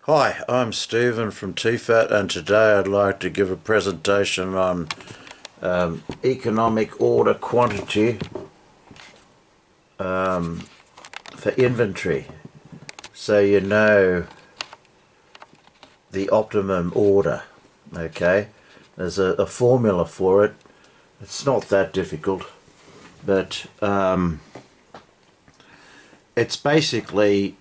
Hi, I'm Stephen from TEFAT, and today I'd like to give a presentation on economic order quantity for inventory, so you know the optimum order. Okay, there's a formula for it. It's not that difficult, but it's basically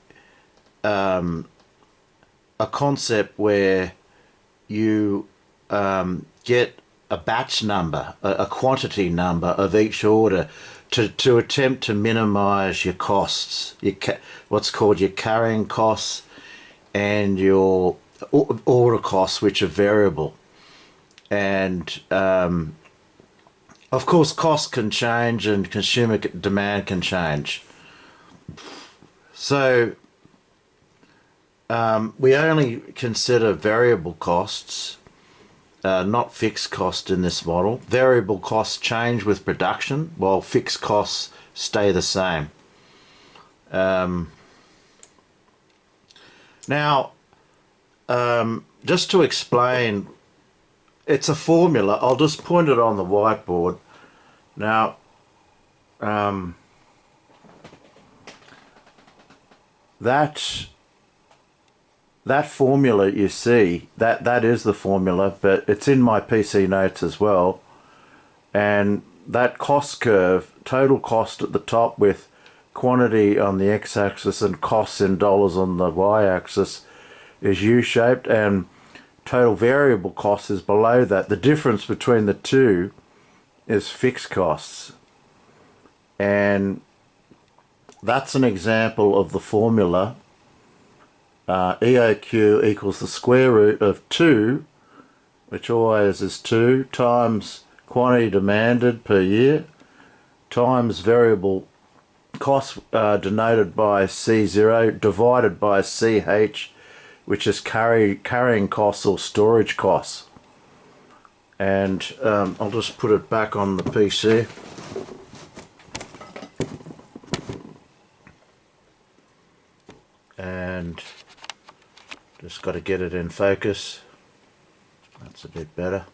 a concept where you get a batch number, a quantity number of each order to attempt to minimize your costs, what's called your carrying costs and your order costs, which are variable. And of course, costs can change and consumer demand can change. So we only consider variable costs, not fixed cost in this model. Variable costs change with production, while fixed costs stay the same. Now, just to explain, it's a formula. I'll just point it on the whiteboard. Now, that formula you see, that is the formula, but it's in my PC notes as well. And that cost curve, total cost at the top with quantity on the x-axis and costs in dollars on the y-axis, is U-shaped, and total variable cost is below that. The difference between the two is fixed costs. And that's an example of the formula. EOQ equals the square root of 2, which always is 2, times quantity demanded per year, times variable cost denoted by C0, divided by CH, which is carrying costs or storage costs. And I'll just put it back on the PC. And just got to get it in focus. That's a bit better.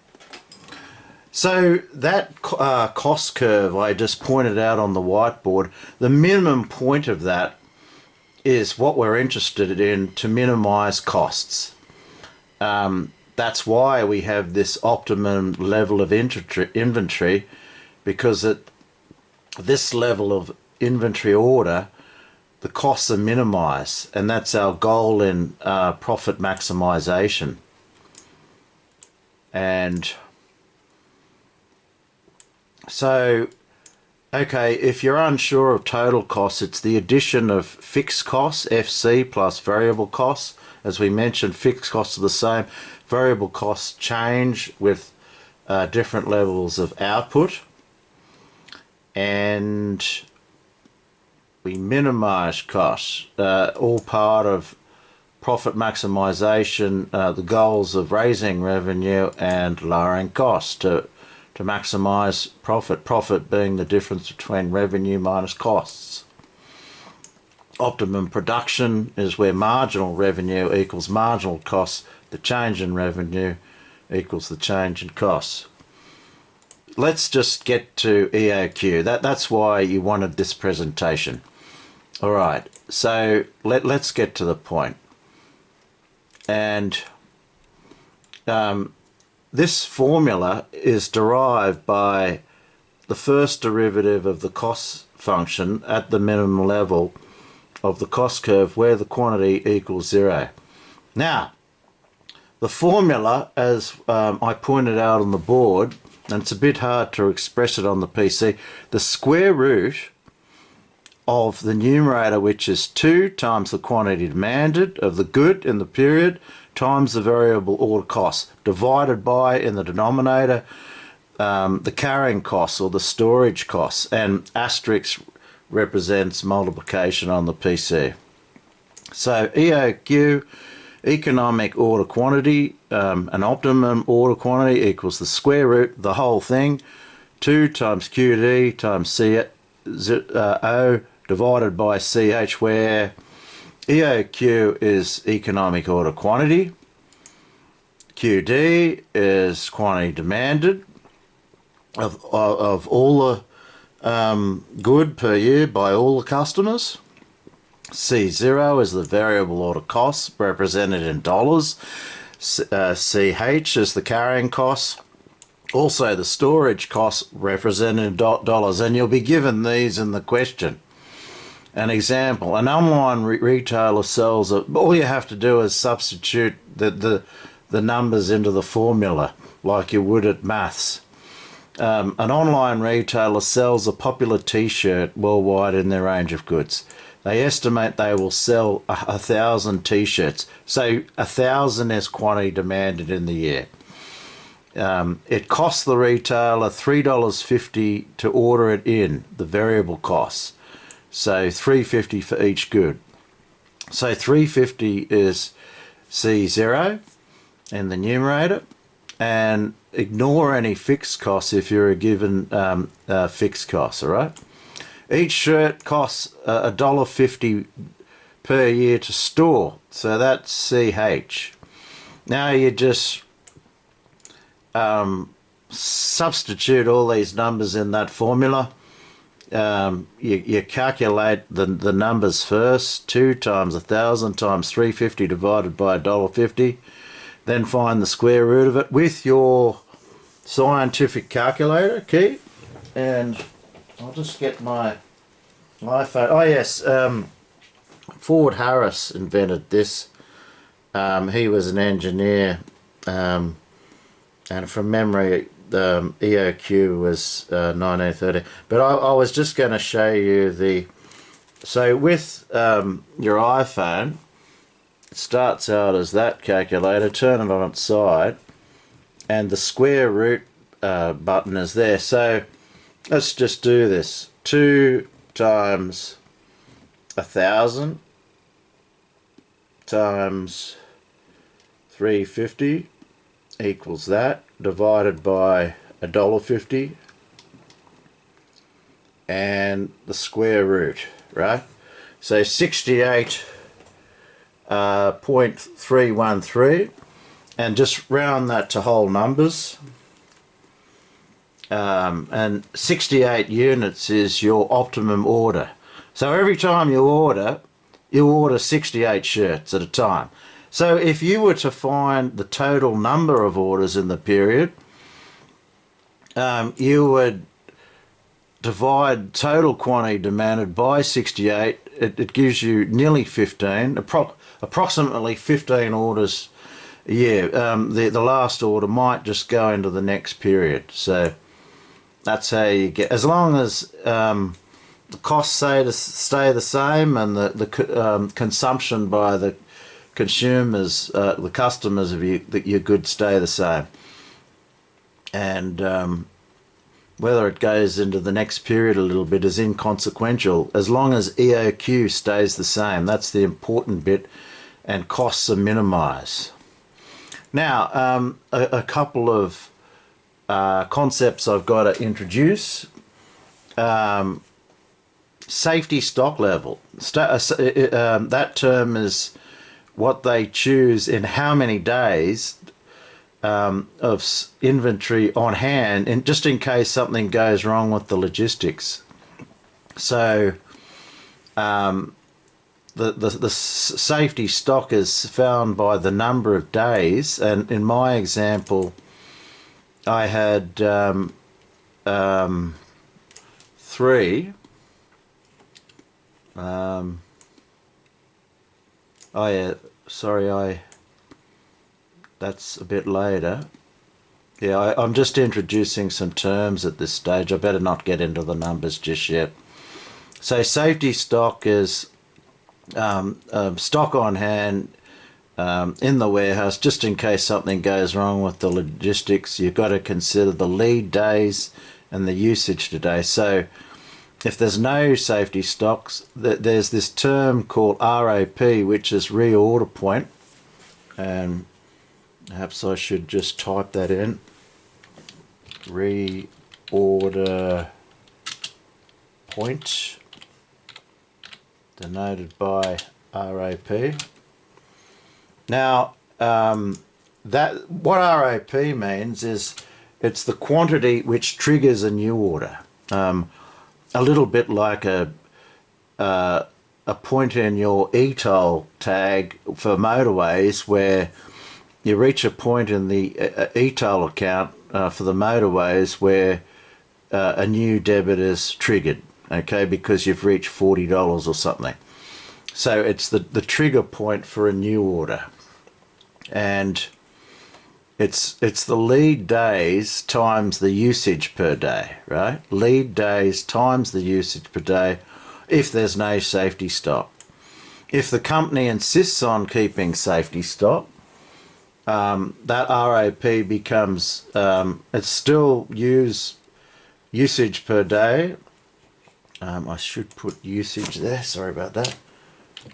So that cost curve I just pointed out on the whiteboard, the minimum point of that is what we're interested in to minimize costs. That's why we have this optimum level of inventory, because at this level of inventory order, the costs are minimized, and that's our goal in profit maximization. And so, okay, if you're unsure of total costs, it's the addition of fixed costs, FC, plus variable costs. As we mentioned, fixed costs are the same. Variable costs change with different levels of output. And we minimize costs, all part of profit maximization, the goals of raising revenue and lowering costs to maximize profit, profit being the difference between revenue minus costs. Optimum production is where marginal revenue equals marginal costs, the change in revenue equals the change in costs. Let's just get to EOQ. That's why you wanted this presentation. All right, so let's get to the point. And this formula is derived by the first derivative of the cost function at the minimum level of the cost curve where the quantity equals 0. Now, the formula, as I pointed out on the board, and it's a bit hard to express it on the PC, the square root of the numerator, which is 2 times the quantity demanded of the good in the period times the variable order cost, divided by, in the denominator, the carrying costs or the storage costs, and asterisk represents multiplication on the PC. So EOQ, economic order quantity, an optimum order quantity equals the square root, the whole thing, 2 times QD times CO divided by CH, where EOQ is economic order quantity. QD is quantity demanded of all the good per year by all the customers. C0 is the variable order cost represented in dollars. CH is the carrying cost. Also the storage cost represented in dollars, and you'll be given these in the question. An example, an online retailer sells all you have to do is substitute the numbers into the formula like you would at maths. An online retailer sells a popular t-shirt worldwide in their range of goods. They estimate they will sell 1,000 t-shirts. So 1,000 is quantity demanded in the year. It costs the retailer $3.50 to order it in, the variable costs. So $3.50 for each good. So $3.50 is C0 in the numerator, and ignore any fixed costs if you're given fixed costs, all right? Each shirt costs $1.50 per year to store, so that's CH. Now you just substitute all these numbers in that formula. You calculate the numbers first. 2 times 1,000 times 350 divided by $1.50. Then find the square root of it with your scientific calculator key. And I'll just get my iPhone. Oh yes, Ford Harris invented this. He was an engineer, and from memory the EOQ was 1930. But I was just going to show you so with your iPhone, it starts out as that calculator. Turn it on its side, and the square root button is there. So let's just do this. 2 times 1,000 times 350 equals that, divided by $1.50, and the square root, right? So 68.313, and just round that to whole numbers. And 68 units is your optimum order. So every time you order 68 shirts at a time. So if you were to find the total number of orders in the period, you would divide total quantity demanded by 68. It gives you nearly 15, approximately 15 orders a year. The last order might just go into the next period. So that's how you get, as long as the costs stay the same and the consumption by the consumers, the customers of your goods stay the same. And whether it goes into the next period a little bit is inconsequential, as long as EOQ stays the same. That's the important bit, and costs are minimized. Now, a couple of concepts I've got to introduce. Safety stock level. That term is what they choose in how many days of inventory on hand, and just in case something goes wrong with the logistics. So the safety stock is found by the number of days, and in my example I had 3. Oh yeah, sorry, that's a bit later. Yeah, I'm just introducing some terms at this stage. I better not get into the numbers just yet. So safety stock is stock on hand in the warehouse, just in case something goes wrong with the logistics. You've got to consider the lead days and the usage today. So if there's no safety stocks, there's this term called ROP, which is reorder point, and perhaps I should just type that in. Reorder point, denoted by RAP. Now, what RAP means is it's the quantity which triggers a new order. A little bit like a point in your e-toll tag for motorways, where you reach a point in the e-toll account for the motorways where a new debit is triggered, okay, because you've reached $40 or something. So it's the trigger point for a new order, and it's the lead days times the usage per day, right? Lead days times the usage per day if there's no safety stock. If the company insists on keeping safety stock, that RAP becomes, it's still usage per day. I should put usage there, sorry about that.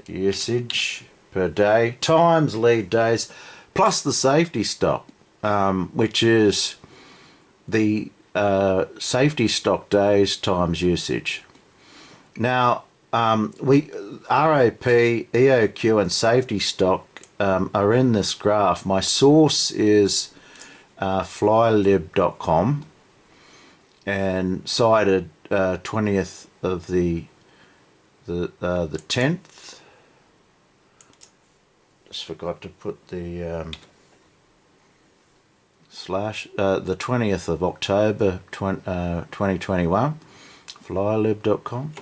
Usage per day times lead days plus the safety stock, which is the safety stock days times usage. Now, RAP, EOQ and safety stock are in this graph. My source is flylib.com and cited 20th of the 10th. Just forgot to put the slash, the 20th of October 2021, flylib.com.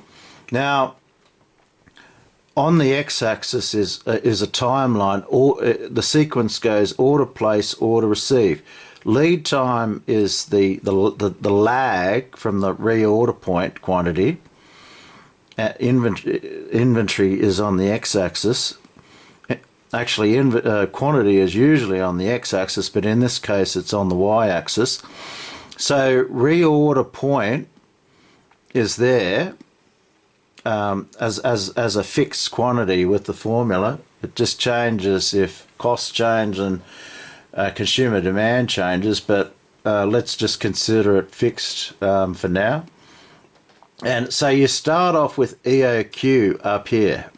Now, on the x-axis is a timeline. The sequence goes order place, order receive. Lead time is the lag from the reorder point quantity. Inventory is on the x-axis. Actually, quantity is usually on the x-axis, but in this case it's on the y-axis. So reorder point is there as a fixed quantity with the formula. It just changes if costs change and consumer demand changes, but let's just consider it fixed for now. And so you start off with EOQ up here,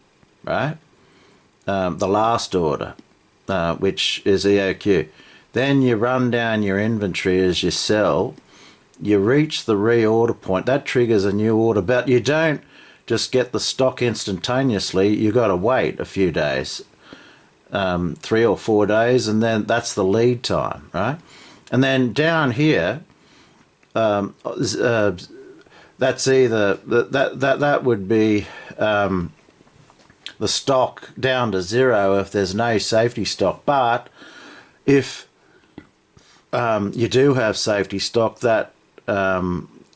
right? The last order, which is EOQ. Then you run down your inventory as you sell. You reach the reorder point. That triggers a new order, but you don't just get the stock instantaneously. You got to wait a few days, 3 or 4 days, and then that's the lead time, right? And then down here, that's either that would be the stock down to 0 if there's no safety stock. But if you do have safety stock, that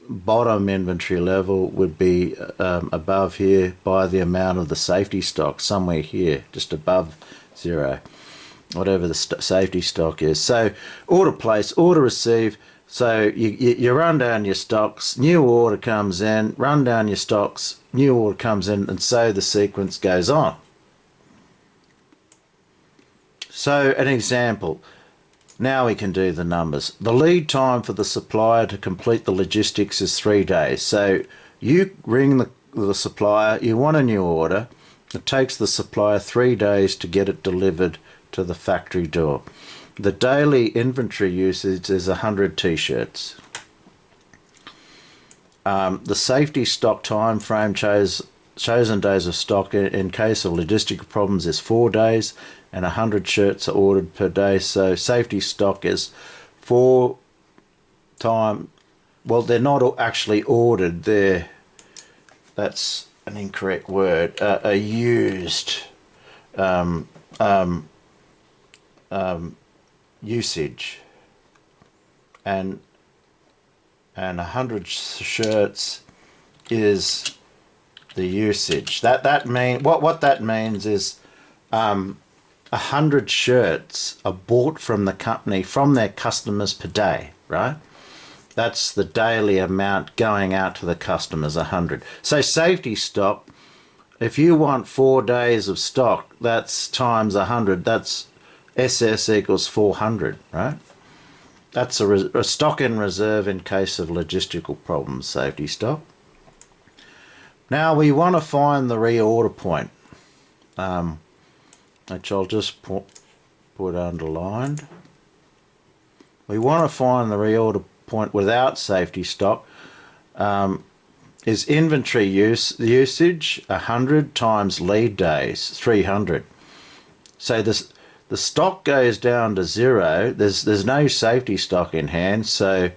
bottom inventory level would be above here by the amount of the safety stock, somewhere here, just above 0, whatever the safety stock is. So order place, order receive. So you run down your stocks, new order comes in, run down your stocks, new order comes in, and so the sequence goes on. So an example. Now we can do the numbers. The lead time for the supplier to complete the logistics is 3 days. So you ring the supplier, you want a new order. It takes the supplier 3 days to get it delivered to the factory door. The daily inventory usage is 100 t-shirts. The safety stock time frame chosen days of stock in case of logistical problems is 4 days, and 100 shirts are ordered per day. So safety stock is 4 times, well, they're not actually ordered, that's an incorrect word, are used usage, and 100 shirts is the usage. What that means is 100 shirts are bought from the company, from their customers per day, right? That's the daily amount going out to the customers, 100. So safety stock, if you want 4 days of stock, that's times 100, that's SS equals 400, right? That's a stock in reserve in case of logistical problems, safety stock. Now we want to find the reorder point. which I'll just put underlined. We want to find the reorder point without safety stock. Is inventory usage 100 times lead days, 300. So the stock goes down to 0. There's no safety stock in hand. So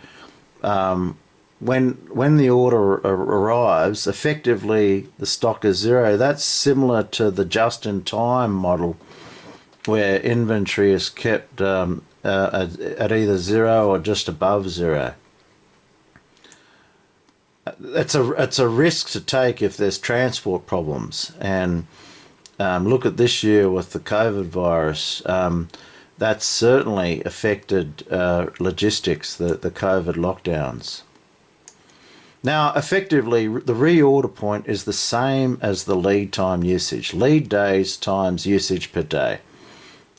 when the order arrives, effectively the stock is 0. That's similar to the just-in-time model, where inventory is kept at either 0 or just above 0. It's a risk to take if there's transport problems, and look at this year with the COVID virus. That's certainly affected logistics, the COVID lockdowns. Now, effectively, the reorder point is the same as the lead time usage. Lead days times usage per day.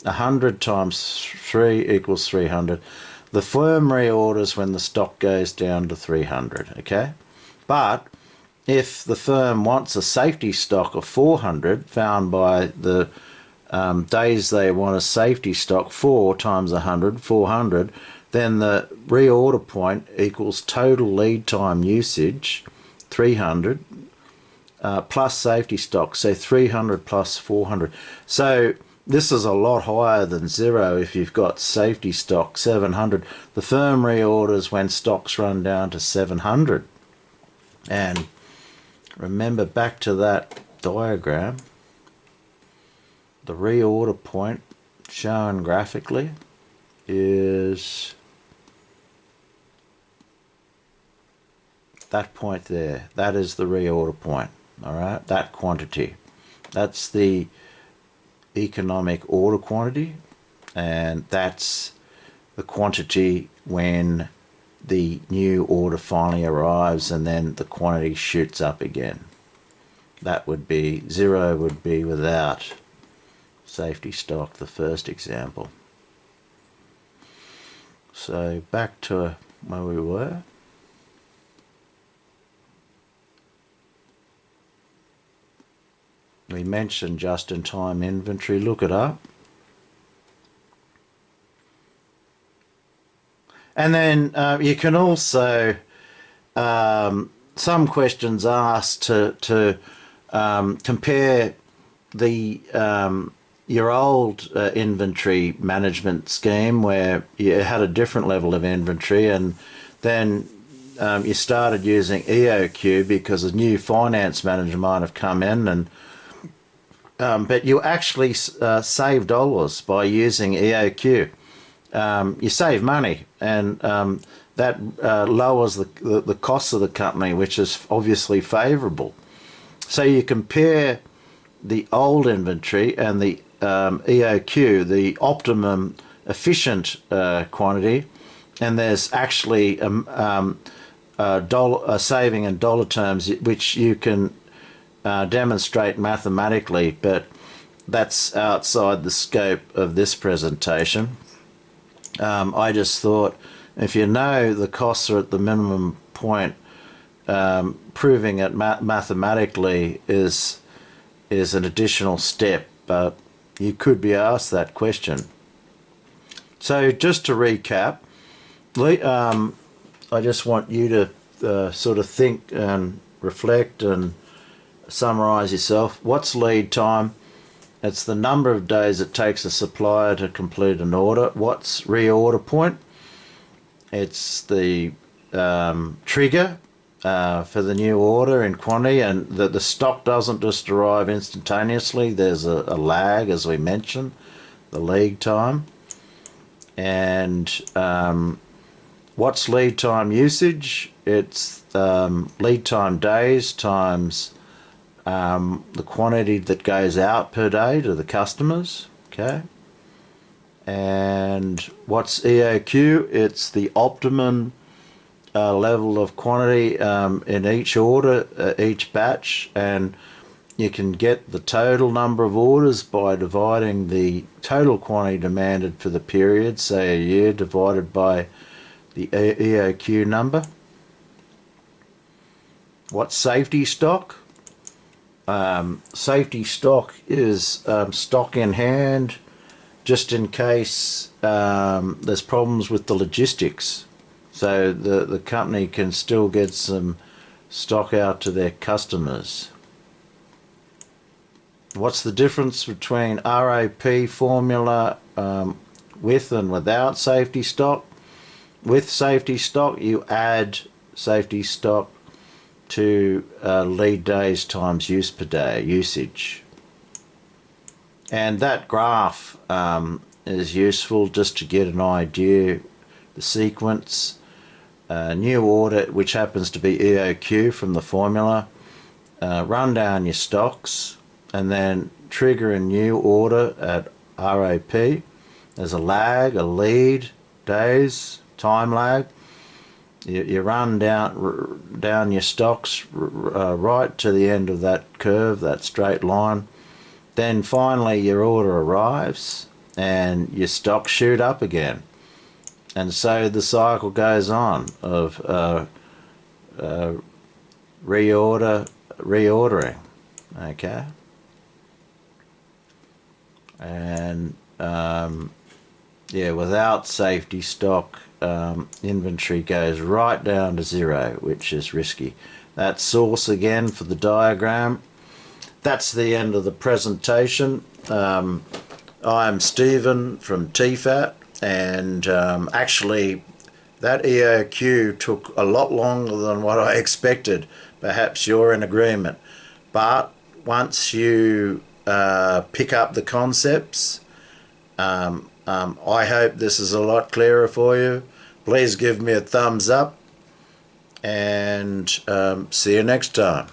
100 times 3 equals 300. The firm reorders when the stock goes down to 300, okay? But if the firm wants a safety stock of 400, found by the days they want a safety stock 4 times 100, 400, then the reorder point equals total lead time usage, 300, plus safety stock, so 300 plus 400. So this is a lot higher than 0 if you've got safety stock, 700. The firm reorders when stocks run down to 700. And remember, back to that diagram, the reorder point shown graphically is that point there. That is the reorder point, all right? That quantity. That's the economic order quantity, and that's the quantity when the new order finally arrives, and then the quantity shoots up again. That would be 0, would be without safety stock, the first example. So back to where we were. We mentioned just-in-time inventory. Look it up. And then you can also, some questions asked to compare the your old inventory management scheme, where you had a different level of inventory, and then you started using EOQ because a new finance manager might have come in, and but you actually save dollars by using EOQ. You save money, and that lowers the cost of the company, which is obviously favourable. So you compare the old inventory and the EOQ, the optimum efficient quantity, and there's actually a saving in dollar terms, which you can demonstrate mathematically, but that's outside the scope of this presentation. I just thought, if you know the costs are at the minimum point, proving it mathematically is an additional step, but you could be asked that question. So just to recap, I just want you to sort of think and reflect and summarize yourself. What's lead time? It's the number of days it takes a supplier to complete an order. What's reorder point? It's the trigger for the new order in quantity, and the stock doesn't just arrive instantaneously. There's a lag, as we mentioned, the lead time. And what's lead time usage? It's lead time days times the quantity that goes out per day to the customers, okay? And what's EOQ? It's the optimum level of quantity in each order, each batch, and you can get the total number of orders by dividing the total quantity demanded for the period, say a year, divided by the EOQ number. What's safety stock? Safety stock is stock in hand, just in case there's problems with the logistics, so the company can still get some stock out to their customers. What's the difference between RAP formula with and without safety stock? With safety stock, you add safety stock to lead days times use per day usage. And that graph is useful just to get an idea, the sequence. New order, which happens to be EOQ from the formula, run down your stocks and then trigger a new order at RAP. There's a lag, a lead, days, time lag. You run down your stocks right to the end of that curve, that straight line. Then finally your order arrives and your stocks shoot up again. And so the cycle goes on of reordering, okay? And yeah, without safety stock, inventory goes right down to zero, which is risky. That's source again for the diagram. That's the end of the presentation. I'm Stephen from TEFAT, and actually that EOQ took a lot longer than what I expected. Perhaps you're in agreement. But once you pick up the concepts, I hope this is a lot clearer for you. Please give me a thumbs up, and see you next time.